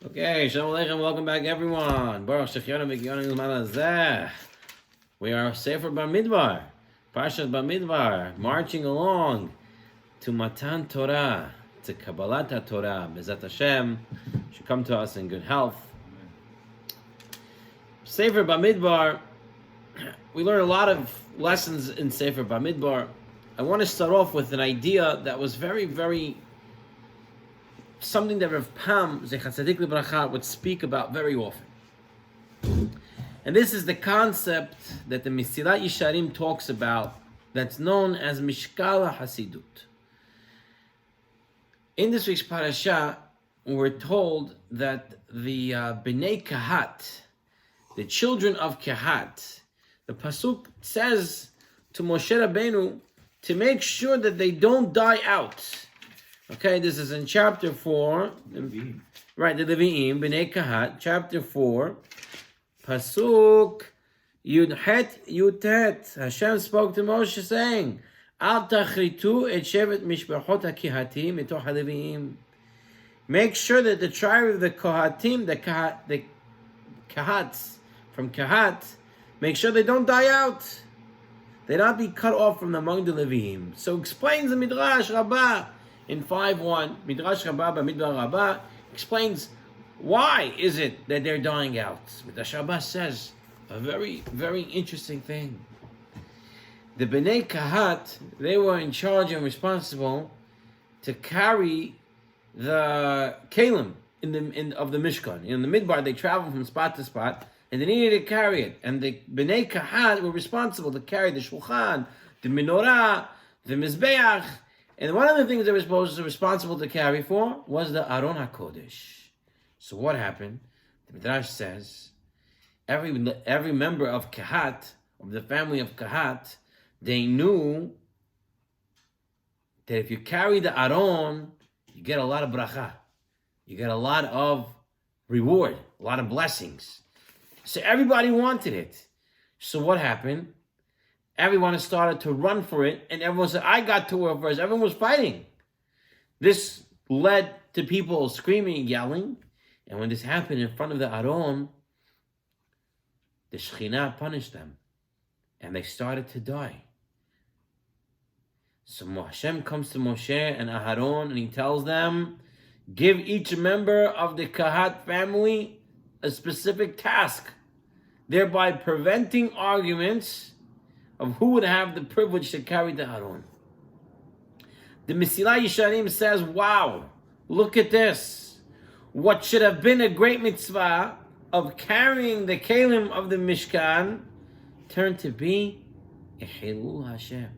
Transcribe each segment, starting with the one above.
Okay, Shalom Aleichem, welcome back everyone. Baruch Shechianu V'Kiyonu L'Mana Zeh. We are Sefer Bamidbar, Parshat Bamidbar, marching along to Matan Torah, to Kabbalat Torah. Bezat Hashem should come to us in good health. Sefer Bamidbar, we learn a lot of lessons in Sefer Bamidbar. I want to start off with an idea that was very something that Rav Pam, Zechat Tzadik Libracha, would speak about very often. And this is the concept that the Mesilat Yesharim talks about, that's known as Mishkal HaSidut. In this week's Parashah, we're told that the Bnei Kahat, the children of Kahat, the Pasuk says to Moshe Rabbeinu to make sure that they don't die out. Okay, this is in chapter 4. Right, the Levi'im, Bnei Kahat, chapter 4. Pasuk Yud-Het, Yud-Het. Hashem spoke to Moshe saying, Al tachritu et shevet mishpachot ha-Kehatim mitoch ha-Levi'im. Make sure that the tribe of the Kohatim, the Kahats, from Kahat, make sure they don't die out. They not be cut off from among the Levi'im. So explains the Midrash Rabbah in 5.1, Midrash Rabbah Bamidbar Rabbah explains why is it that they're dying out. Midrash Rabbah says a very interesting thing. The Bnei Kahat, they were in charge and responsible to carry the Kalim of the Mishkan. In the Midbar, they traveled from spot to spot, and they needed to carry it. And the Bnei Kahat were responsible to carry the Shulchan, the Menorah, the Mizbeach. And one of the things they were responsible to carry for was the Aron HaKodesh. So what happened? The Midrash says, every member of Kahat, of the family of Kahat, they knew that if you carry the Aron, you get a lot of bracha. You get a lot of reward, a lot of blessings. So everybody wanted it. So what happened? Everyone started to run for it, and everyone said, I got to it first. Everyone was fighting. This led to people screaming and yelling, and when this happened in front of the Aron, the Shekhinah punished them, and they started to die. So Hashem comes to Moshe and Aharon, and he tells them, give each member of the Kahat family a specific task, thereby preventing arguments of who would have the privilege to carry the Aron. The Mesilat Yesharim says, wow, look at this. What should have been a great mitzvah of carrying the Kalim of the Mishkan turned to be a Chilul Hashem.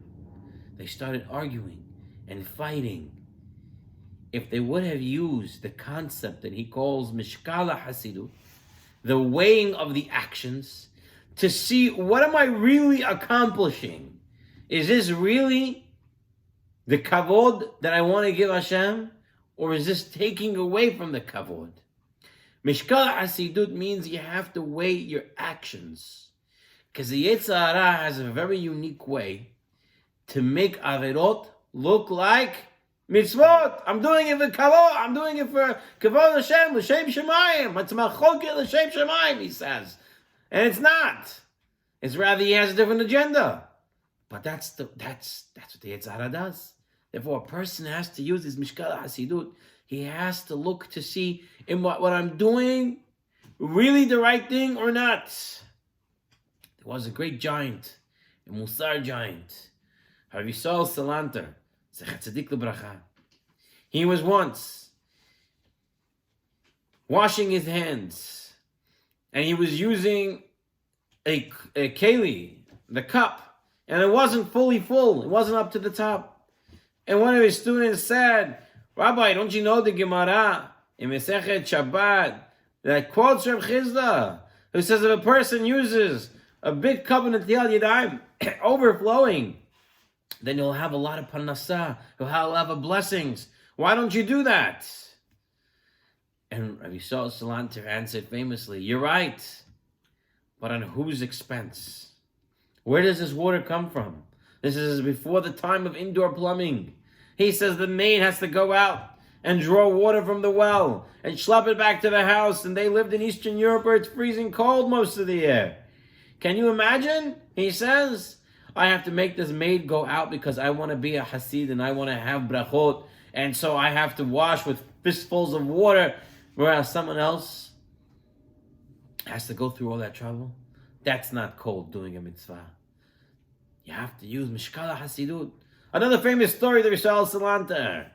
They started arguing and fighting. If they would have used the concept that he calls Mishkal HaSidut, the weighing of the actions, to see what am I really accomplishing? Is this really the kavod that I want to give Hashem? Or is this taking away from the kavod? Mishkal HaSidut means you have to weigh your actions. Because the Yetzer Hara has a very unique way to make averot look like mitzvot. I'm doing it for kavod. I'm doing it for kavod Hashem, l'shem shemayim. Matzmach choket l'shem shemayim, he says. And it's not. It's rather he has a different agenda. But that's what the Yetzer Hara does. Therefore, a person has to use his Mishkal HaSidut. He has to look to see in what I'm doing really the right thing or not. There was a great giant, a Musar giant, Rabbi Yisrael Salanter, Zechat Tzadik Libracha. He was once washing his hands, and he was using a keli, the cup, and it wasn't fully full. It wasn't up to the top. And one of his students said, Rabbi, don't you know the Gemara in Masechet Shabbat that quotes Rav Chizda, who says if a person uses a big cup in the Tiyal Yadayim, overflowing, then you'll have a lot of parnasah, you'll have a lot of blessings. Why don't you do that? And Rabbi Yisrael Salanter answered famously, you're right, but on whose expense? Where does this water come from? This is before the time of indoor plumbing. He says the maid has to go out and draw water from the well and schlep it back to the house. And they lived in Eastern Europe where it's freezing cold most of the year. Can you imagine? He says, I have to make this maid go out because I want to be a Hasid and I want to have brachot. And so I have to wash with fistfuls of water, whereas someone else has to go through all that trouble. That's not called doing a mitzvah. You have to use Mishkala Hasidut. Another famous story, the Rishal Salanter.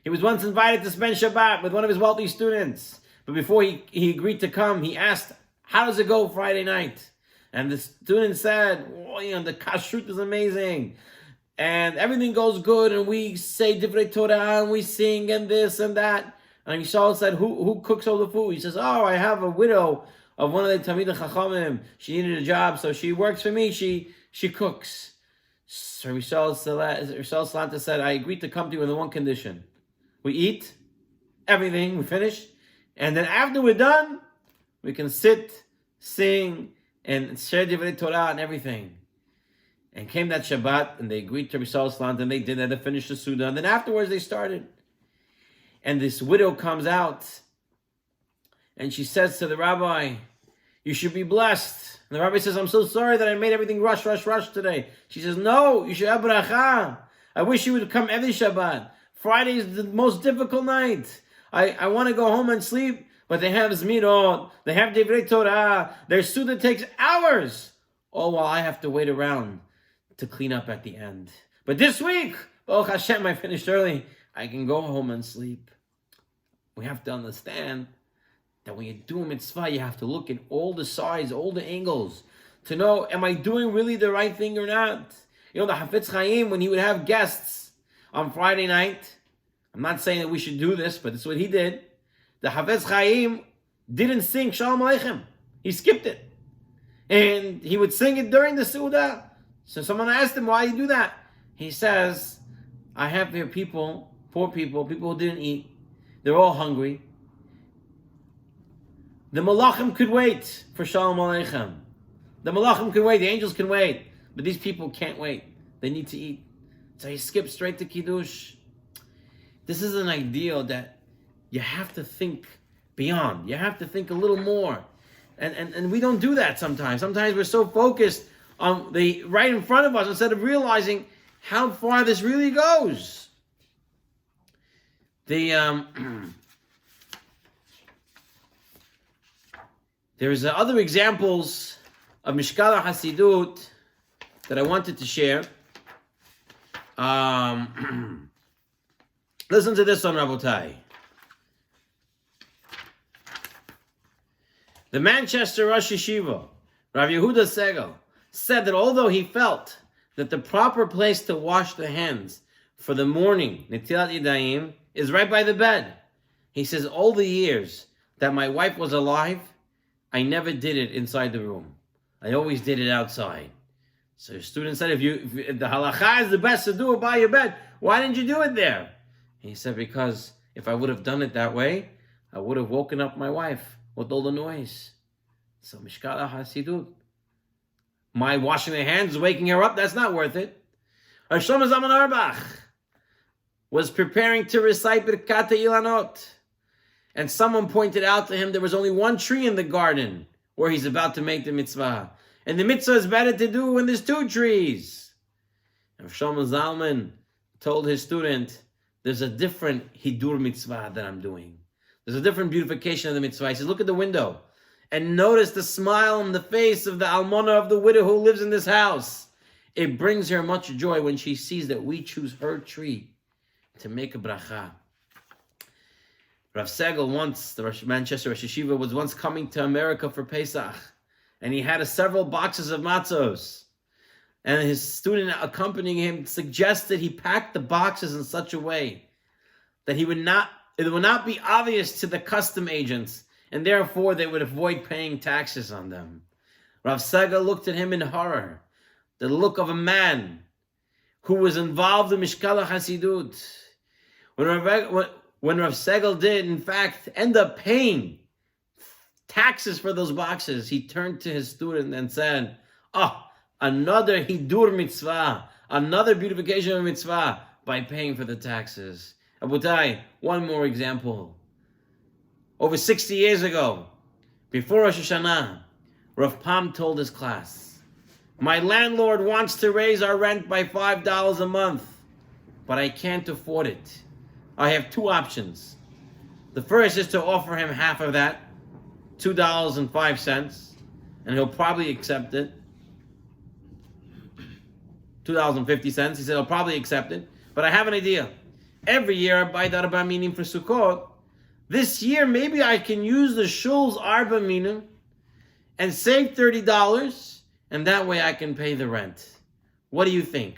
He was once invited to spend Shabbat with one of his wealthy students. But before he agreed to come, he asked, how does it go Friday night? And the student said, oh, the kashrut is amazing. And everything goes good. And we say Divrei Torah and we sing and this and that. And Rishal said, who cooks all the food? He says, oh, I have a widow of one of the Talmidei Chachamim. She needed a job, so she works for me. She cooks. So Rishal Salanta said, I agreed to come to you on the one condition. We eat everything, we finish, and then after we're done, we can sit, sing, and share Divrei Torah and everything. And came that Shabbat, and they agreed to Rishal Salanta, and they did that, they finished the Suda, and then afterwards they started. And this widow comes out, and she says to the rabbi, you should be blessed. And the rabbi says, I'm so sorry that I made everything rush today. She says, no, you should have bracha. I wish you would come every Shabbat. Friday is the most difficult night. I want to go home and sleep, but they have Zmirot, they have Divrei Torah, their Suda takes hours, all while I have to wait around to clean up at the end. But this week, Baruch Hashem, I finished early. I can go home and sleep. We have to understand that when you do a mitzvah, you have to look at all the sides, all the angles, to know, am I doing really the right thing or not? The Hafetz Chaim, when he would have guests on Friday night, I'm not saying that we should do this, but it's what he did. The Hafetz Chaim didn't sing Shalom Aleichem. He skipped it. And he would sing it during the Suda. So someone asked him, why you do that? He says, I have here people, poor people who didn't eat. They're all hungry. The Malachim could wait for Shalom Aleichem. The Malachim can wait, the angels can wait. But these people can't wait. They need to eat. So he skipped straight to Kiddush. This is an ideal that you have to think beyond. You have to think a little more. And we don't do that sometimes. Sometimes we're so focused on the right in front of us instead of realizing how far this really goes. There's other examples of Mishkala Hasidut that I wanted to share. Listen to this one, Rabotai. The Manchester Rosh Yeshiva, Rav Yehuda Segel, said that although he felt that the proper place to wash the hands for the morning, Netilat Yadayim, is right by the bed. He says, all the years that my wife was alive, I never did it inside the room. I always did it outside. So your student said, if the halacha is the best to do it by your bed, why didn't you do it there? He said, because if I would have done it that way, I would have woken up my wife with all the noise. So Mishkala Hasidut. My washing the hands, waking her up, that's not worth it. Shlomo Zalman Auerbach was preparing to recite Birkat Ilanot. And someone pointed out to him there was only one tree in the garden where he's about to make the mitzvah. And the mitzvah is better to do when there's two trees. And Shlomo Zalman told his student, there's a different Hidur mitzvah that I'm doing. There's a different beautification of the mitzvah. He says, look at the window and notice the smile on the face of the almana of the widow who lives in this house. It brings her much joy when she sees that we choose her tree to make a bracha. Rav Segel once, the Manchester Rosh Yeshiva, was once coming to America for Pesach, and he had several boxes of matzos. And his student accompanying him suggested he pack the boxes in such a way that it would not be obvious to the custom agents, and therefore they would avoid paying taxes on them. Rav Segel looked at him in horror, the look of a man who was involved in Mishkala Hasidut. When Rav Segel did, in fact, end up paying taxes for those boxes, he turned to his student and said, another Hidur mitzvah, another beautification of mitzvah by paying for the taxes. Abutai, one more example. Over 60 years ago, before Rosh Hashanah, Rav Pam told his class, my landlord wants to raise our rent by $5 a month, but I can't afford it. I have two options. The first is to offer him half of that, $2.05, and he'll probably accept it. $2.50. He said, he'll probably accept it. But I have an idea. Every year I buy the Arba Minim for Sukkot. This year, maybe I can use the shul's Arba Minim and save $30, and that way I can pay the rent. What do you think?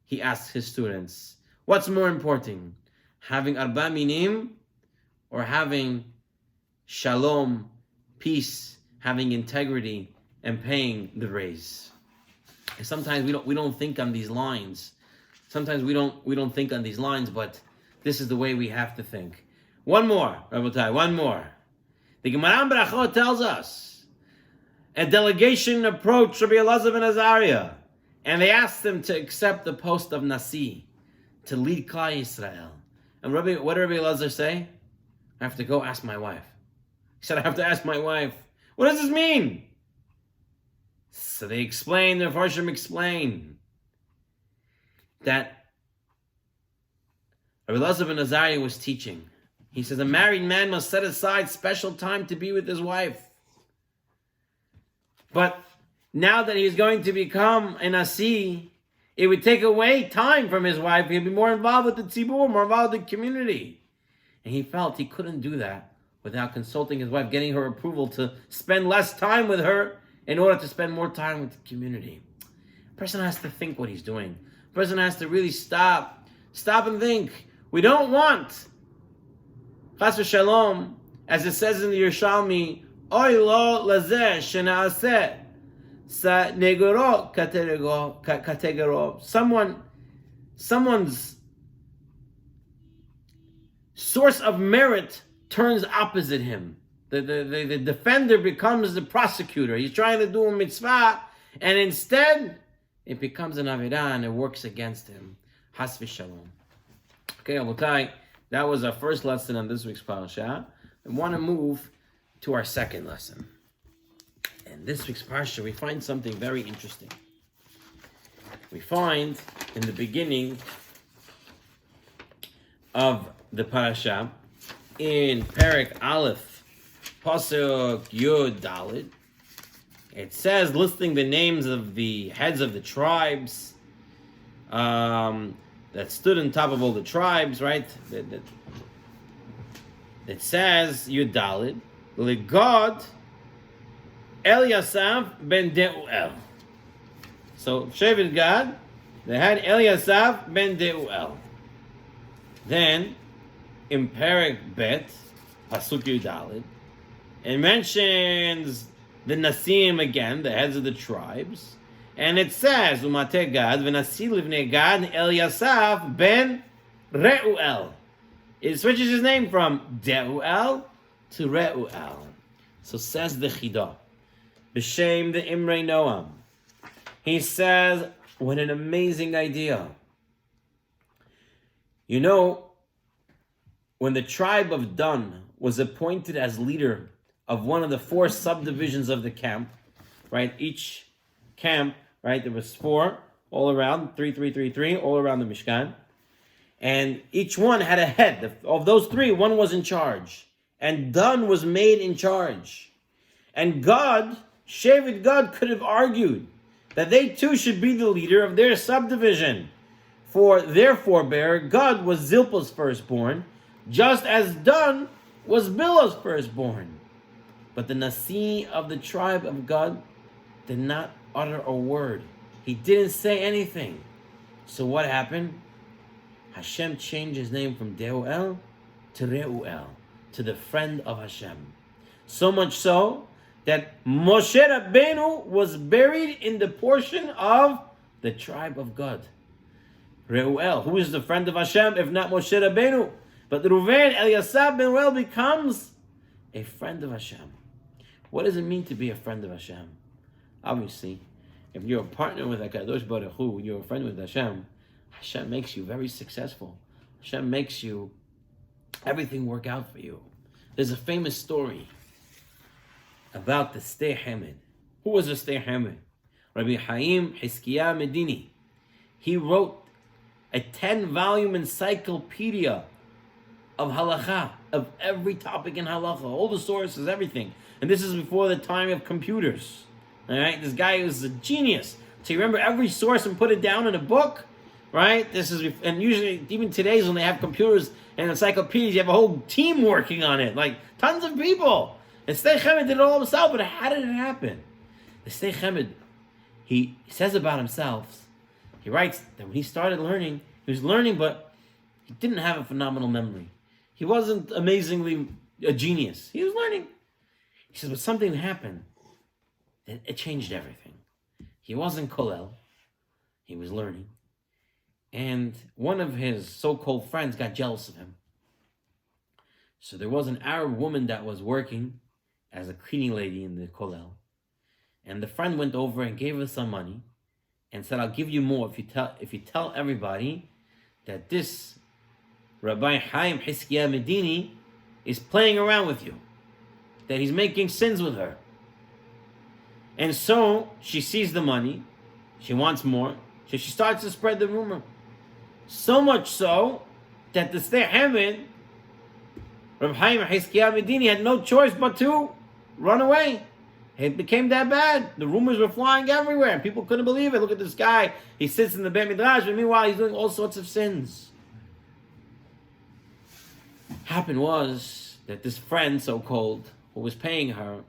He asked his students. What's more important? Having Arba Minim or having shalom, peace, having integrity, and paying the raise? And sometimes we don't think on these lines. Sometimes we don't think on these lines, but this is the way we have to think. One more, Rabotai, one more. The Gemara in Berachot tells us a delegation approached Rabbi Elazar ben Azariah, and they asked him to accept the post of Nasi, to lead Klal Yisrael. And what did Rabbi Elazar say? I have to go ask my wife. He said, I have to ask my wife. What does this mean? So they explain, the Farshim explain that Rabbi Elazar ben Azariah was teaching. He says a married man must set aside special time to be with his wife. But now that he's going to become an Asi, it would take away time from his wife. He'd be more involved with the tzibur, more involved with the community. And he felt he couldn't do that without consulting his wife, getting her approval to spend less time with her in order to spend more time with the community. A person has to think what he's doing. A person has to really stop and think. We don't want, chas v'shalom, as it says in the Yerushalmi, oy lo lazeh shenaaseh sa negoro kategoro. Someone's source of merit turns opposite him. The defender becomes the prosecutor. He's trying to do a mitzvah, and instead, it becomes an avirah, and it works against him. Has v'shalom. Okay, Abutai, that was our first lesson on this week's Parsha. I want to move to our second lesson. In this week's Parsha, we find something very interesting. We find in the beginning of the Parsha, in Perek Aleph, Pasuk Yud Dalet, it says, listing the names of the heads of the tribes that stood on top of all the tribes, right? It says, Yud Dalet, Legod Eliasaph ben Deuel. So, Shevet Gad, they had Eliasaph ben Deuel. Then, in Perek Bet, Pasuk Yud Dalet, it mentions the Nasim again, the heads of the tribes, and it says, Umate Gad, v'nasi livnei Gad, Eliasaph ben Reuel. It switches his name from Deuel to Reuel. So says the Chidah, B'Shem the Imrei Noam. He says, what an amazing idea. You know, when the tribe of Dan was appointed as leader of one of the 4 subdivisions of the camp, right? Each camp, right? There was 4 all around, 3, 3, 3, 3, all around the Mishkan. And each one had a head. Of those 3, one was in charge. And Dan was made in charge. And God, Shevet God, could have argued that they too should be the leader of their subdivision. For their forebear, God was Zilpah's firstborn, just as Dan was Bilhah's firstborn. But the Nasi of the tribe of God did not utter a word. He didn't say anything. So what happened? Hashem changed his name from Deuel to Reuel, to the friend of Hashem. So much so that Moshe Rabbeinu was buried in the portion of the tribe of God. Reuel, who is the friend of Hashem, if not Moshe Rabbeinu? But Reuven, Eliasaph ben Reuel becomes a friend of Hashem. What does it mean to be a friend of Hashem? Obviously, if you're a partner with HaKadosh Baruch Hu, you're a friend with Hashem, Hashem makes you very successful. Hashem makes everything work out for you. There's a famous story about the Stei Hamed. Who was the Stei Hamed? Rabbi Chaim Hiskiya Medini. He wrote a 10-volume encyclopedia of halacha, of every topic in halacha, all the sources, everything. And this is before the time of computers. All right, this guy was a genius. So you remember every source and put it down in a book, right? And usually, even today's when they have computers and encyclopedias, you have a whole team working on it, like tons of people. And Stei Hamed did it all himself, but how did it happen? The Stei Hamed, he says about himself, he writes that when he started learning, he was learning, but he didn't have a phenomenal memory. He wasn't amazingly a genius. He was learning. He says, but something happened. It changed everything. He wasn't kollel. He was learning. And one of his so-called friends got jealous of him. So there was an Arab woman that was working as a cleaning lady in the kollel. And the friend went over and gave her some money and said, I'll give you more if you tell everybody that this Rabbi Chaim Hiskiya Medini is playing around with you, that he's making sins with her. And so she sees the money, she wants more, so she starts to spread the rumor. So much so that the Stei Hamed, Rabbi Chaim Hiskiya Medini, had no choice but to run away. It became that bad. The rumors were flying everywhere, and people couldn't believe it. Look at this guy. He sits in the Bamidbar, but meanwhile he's doing all sorts of sins. Happened was that this friend, so-called, who was paying her,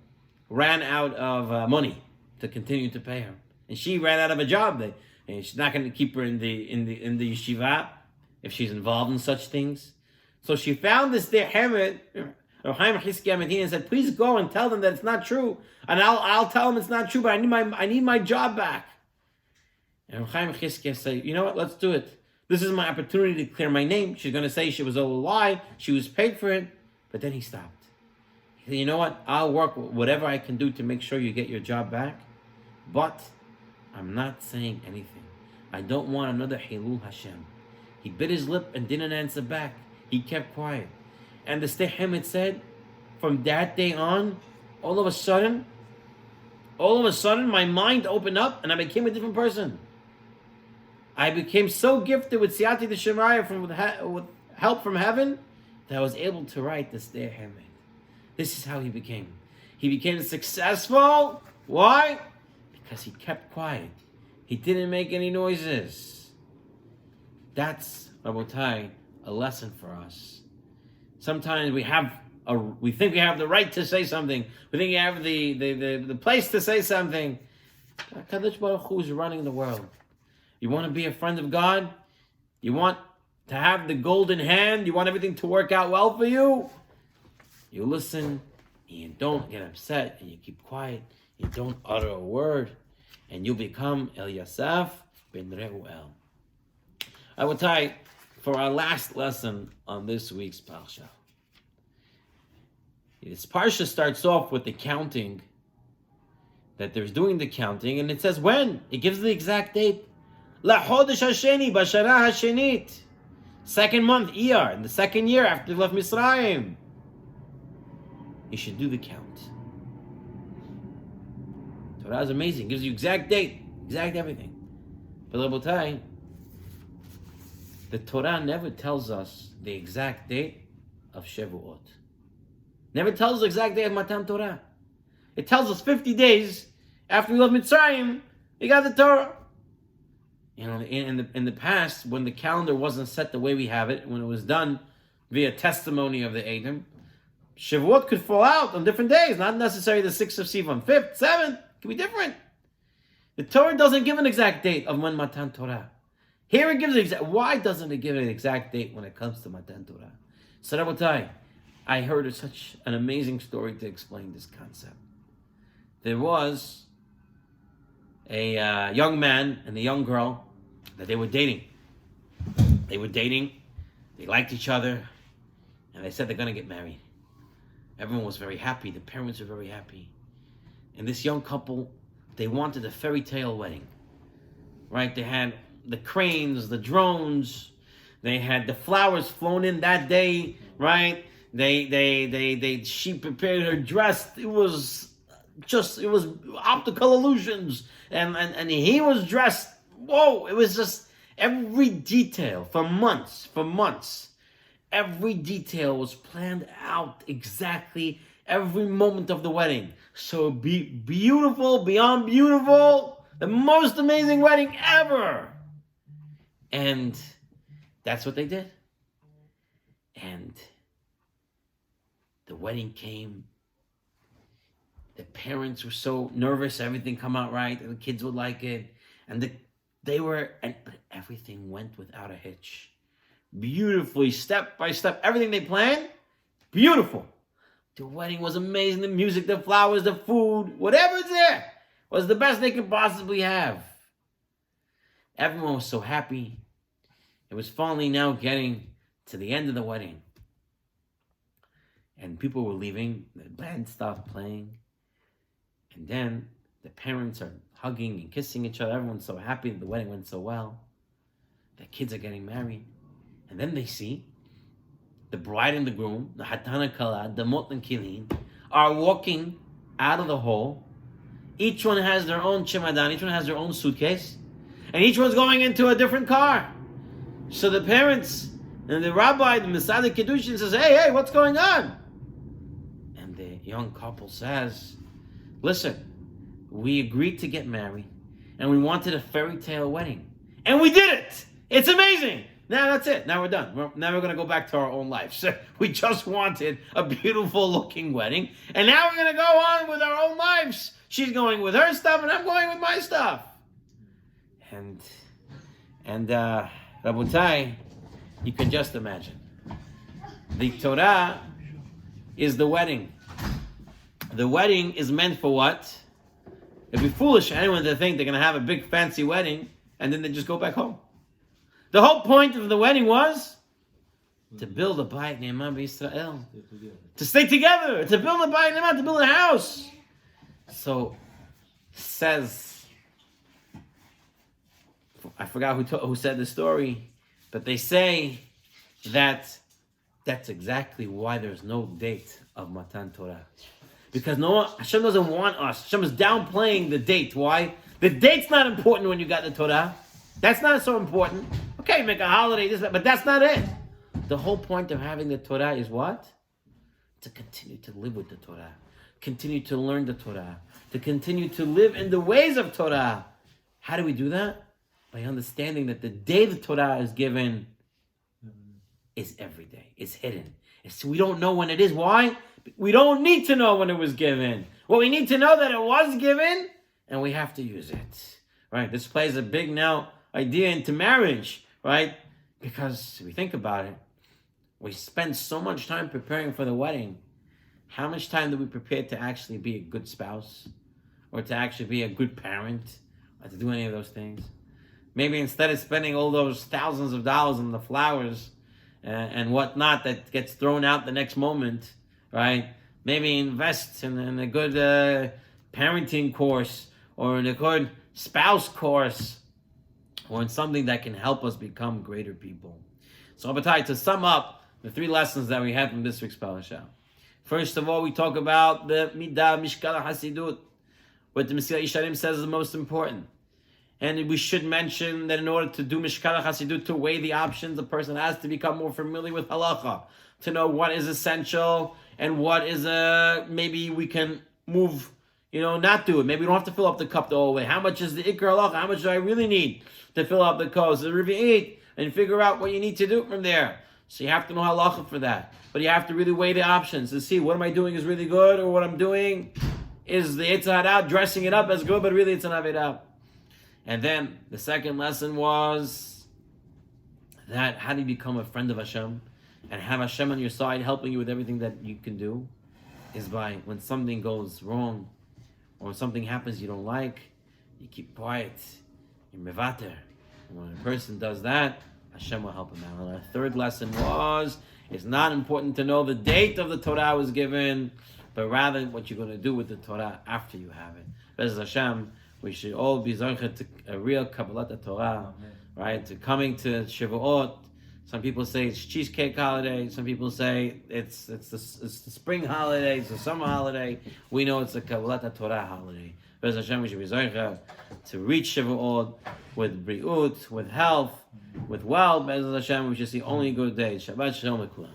ran out of money to continue to pay her, and she ran out of a job. And she's not going to keep her in the yeshiva if she's involved in such things. So she found this Stei Hamed, Chaim Hiskiya Medini, and said, "Please go and tell them that it's not true, and I'll tell them it's not true. But I need my job back." And Chaim Hiskiya said, "You know what? Let's do it. This is my opportunity to clear my name." She's going to say she was all a lie. She was paid for it. But then he stopped. He said, "You know what? I'll work whatever I can do to make sure you get your job back. But I'm not saying anything. I don't want another Hilul Hashem." He bit his lip and didn't answer back. He kept quiet. And the Stei Hamed said, from that day on, all of a sudden, my mind opened up and I became a different person. I became so gifted with Siyati D'Shemaya with help from heaven that I was able to write the Stei Hamed. This is how he became. He became successful. Why? Because he kept quiet. He didn't make any noises. That's, Rabotai, a lesson for us. Sometimes we think we have the right to say something. We think we have the place to say something. HaKadosh Baruch Hu is running the world. You want to be a friend of God? You want to have the golden hand? You want everything to work out well for you? You listen, and you don't get upset, and you keep quiet. You don't utter a word, and you become El Yasaf ben Reuel. I will tell you, for our last lesson on this week's Parsha. This Parsha starts off with the counting, that there's doing the counting, and it says when. It gives the exact date. La Chodesh Hasheni, Bashana Hashenit. Second month, Iyar, in the second year after they left Mitzrayim. You should do the count. Torah is amazing. It gives you exact date, exact everything. But Rabotai, the Torah never tells us the exact date of Shavuot. Never tells us the exact date of Matan Torah. It tells us 50 days after we left Mitzrayim, we got the Torah. You know, in the past, when the calendar wasn't set the way we have it, when it was done via testimony of the Edom, Shavuot could fall out on different days, not necessarily the 6th of Sivan, 5th, 7th, it could be different. The Torah doesn't give an exact date of when Matan Torah. Here it gives an exact. Why doesn't it give an exact date when it comes to Matan Torah? So Rabotai, I heard such an amazing story to explain this concept. There was a young man and a young girl that they were dating. They liked each other, and they said they're going to get married. Everyone was very happy. The parents were very happy. And this young couple, they wanted a fairy tale wedding. Right? They had the cranes, the drones, They had the flowers flown in that day, right? She prepared her dress. It was optical illusions. And he was dressed. Whoa, it was just every detail for months. Every detail was planned out exactly, every moment of the wedding. So beautiful, beyond beautiful, the most amazing wedding ever. And that's what they did. And the wedding came. The parents were so nervous everything come out right, and the kids would like it. And but everything went without a hitch. Beautifully, step by step, everything they planned, beautiful. The wedding was amazing. The music, the flowers, the food, whatever's there was the best they could possibly have. Everyone was so happy. It was finally now getting to the end of the wedding. And people were leaving. The band stopped playing. And then the parents are hugging and kissing each other. Everyone's so happy that the wedding went so well. The kids are getting married. And then they see the bride and the groom, the Hatana Kala, the Mot and Kilin, are walking out of the hall. Each one has their own chimadan, each one has their own suitcase, and each one's going into a different car. So the parents and the rabbi, the Masada Kiddushin says, hey, what's going on? And the young couple says, listen, we agreed to get married, and we wanted a fairy tale wedding. And we did it! It's amazing! Now that's it. Now we're done. Now we're going to go back to our own lives. We just wanted a beautiful looking wedding. And now we're going to go on with our own lives. She's going with her stuff and I'm going with my stuff. And Rabotai, you can just imagine. The Torah is the wedding. The wedding is meant for what? It'd be foolish for anyone to think they're going to have a big fancy wedding and then they just go back home. The whole point of the wedding was to build a Bayit Ne'eman B'Yisrael. To stay together, to build a Bayit Ne'eman, to build a house. So, says, I forgot who said the story, but they say that that's exactly why there's no date of Matan Torah. Because Hashem doesn't want us. Hashem is downplaying the date. Why? The date's not important when you got the Torah. That's not so important. Okay, make a holiday, but that's not it. The whole point of having the Torah is what? To continue to live with the Torah. Continue to learn the Torah. To continue to live in the ways of Torah. How do we do that? By understanding that the day the Torah is given is every day. It's hidden. We don't know when it is. Why? We don't need to know when it was given. Well, we need to know that it was given, and we have to use it. Right? This plays a big now idea into marriage, right? Because if we think about it, we spend so much time preparing for the wedding. How much time do we prepare to actually be a good spouse? Or to actually be a good parent? Or to do any of those things? Maybe instead of spending all those thousands of dollars on the flowers and whatnot that gets thrown out the next moment, right? Maybe invest in a good parenting course or in a good spouse course, or in something that can help us become greater people. So, Abatai, to sum up the three lessons that we had from this week's Parshat. First of all, we talk about the Midah Mishkal HaSidut, what the Mesilat Yesharim says is the most important. And we should mention that in order to do Mishkal HaSidut, to weigh the options, a person has to become more familiar with halacha, to know what is essential and what is maybe we can move, not do it. Maybe we don't have to fill up the cup the whole way. How much is the Ikar halacha? How much do I really need to fill up the kos, the Revi'it, and figure out what you need to do from there? So you have to know halacha for that. But you have to really weigh the options to see what am I doing is really good, or what I'm doing is the Yetzer Hara dressing it up as good, but really it's an Avirah. And then the second lesson was that how do you become a friend of Hashem and have Hashem on your side helping you with everything that you can do is by when something goes wrong or when something happens you don't like, you keep quiet, you're mevater. And when a person does that, Hashem will help him out. And our third lesson was, it's not important to know the date of the Torah was given, but rather what you're going to do with the Torah after you have it. Bez Hashem, we should all be zocher to a real Kabbalat Torah, right? To coming to Shavuot, Some people say it's cheesecake holiday. Some people say it's the spring holiday, it's the summer holiday. We know it's the Kabbalat Torah holiday. Bez Hashem, we should be zoicha to reach Shavuot with briut, with health, with wealth. Bez Hashem, we should see only good days. Shabbat shalom lekulam.